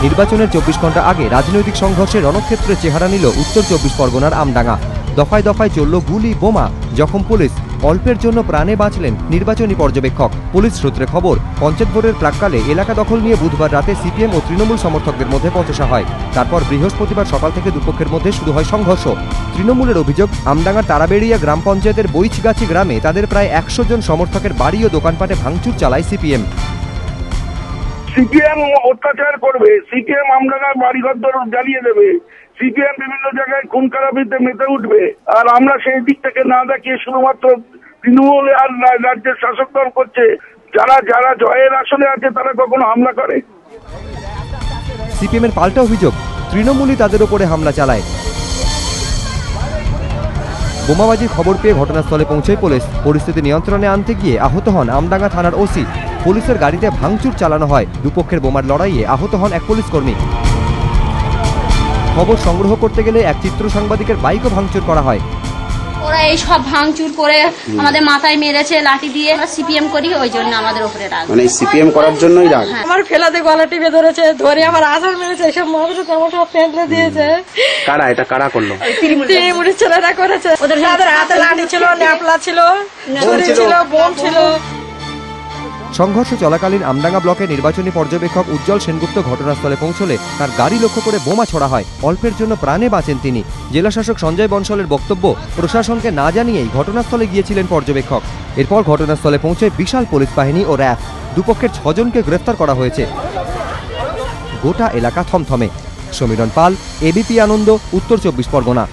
নির্বাচনের 24 ঘন্টা আগে রাজনৈতিক সংঘর্ষের রণক্ষেত্রে চেহারা নিল উত্তর 24 পরগনার আমডাঙ্গা। দফায় দফায় চলল গুলি, বোমা, জখম পুলিশ। অল্পের জন্য প্রাণে বাঁচলেন নির্বাচনী পর্যবেক্ষক। পুলিশ সূত্রে খবর, পঞ্চায়েত ভোটের প্রাক্কালে এলাকা দখল নিয়ে বুধবার রাতে সিপিএম ও তৃণমূল সমর্থকদের মধ্যে বচসা হয়। তারপর বৃহস্পতিবার সকাল থেকে দুপক্ষের মধ্যে শুরু হয় সংঘর্ষ। তৃণমূলের অভিযোগ, আমডাঙ্গার তারাবেড়িয়া গ্রাম পঞ্চায়েতের বইচগাছি গ্রামে তাদের প্রায় 100 জন সমর্থকের বাড়ি ও দোকানপাটে ভাঙচুর চালায় সিপিএম। সিপিএম অত্যাচার করবে, সিপিএম আমডাঙ্গার বাড়িঘর জ্বালিয়ে দেবে, সিপিএম বিভিন্ন জায়গায় খুন খারাপিতে মেতে উঠবে। আর আমরা সেই দিক থেকে না দেখিয়ে শুধুমাত্র তৃণমূল আর রাজ্যের শাসক দল করছে। যারা যারা জয়ের আসনে আছে তারা কখনো হামলা করে। সিপিএম এর পাল্টা অভিযোগ, তৃণমূলই তাদের উপরে হামলা চালায়। বোমাবাজির খবর পেয়ে ঘটনাস্থলে পৌঁছয় পুলিশ। পরিস্থিতি নিয়ন্ত্রণে আনতে গিয়ে আহত হন আমডাঙ্গা থানার ওসি। পুলিশের গাড়িতে ভাঙচুর চালানো হয়। দুপক্ষের বোমার লড়াইয়ে আহত হন এক পুলিশ কর্মী। খবর সংগ্রহ করতে গেলে এক চিত্র সাংবাদিকের বাইকও ভাঙচুর করা হয়। ওরা এই সব ভাঙচুর করে আমাদের মাথায় মেরেছে লাঠি দিয়ে। আমরা সিপিএম করি, ওই জন্য আমাদের উপরে রাগ। মানে সিপিএম করার জন্যই রাগ। আমার ফেলাতে গলা টিপে ধরেছে, ধরে আমার আসার মেরেছে, এসব মানুষ আমার সব ফেলে দিয়েছে। কারা এটা কারা করলো? তৃণমূলের ছেলেরা করেছে। ওদের হাতে লাঠি ছিল, ন্যাপলা ছিল, ছুরি ছিল, বোম ছিল। সংঘর্ষ চলাকালীন আমডাঙ্গা ব্লকের নির্বাচনী পর্যবেক্ষক উজ্জ্বল সেনগুপ্ত ঘটনাস্থলে পৌঁছলে তার গাড়ি লক্ষ্য করে বোমা ছোড়া হয়। অল্পের জন্য প্রাণে বাঁচেন তিনি। জেলাশাসক সঞ্জয় বনশলের বক্তব্য, প্রশাসনকে না জানিয়েই ঘটনাস্থলে গিয়েছিলেন পর্যবেক্ষক। এরপর ঘটনাস্থলে পৌঁছে বিশাল পুলিশ বাহিনী ও র্যাব। দুপক্ষের 6 জনকে গ্রেফতার করা হয়েছে। গোটা এলাকা থমথমে। সমীরণ পাল, এবিপি আনন্দ, উত্তর 24 পরগনা।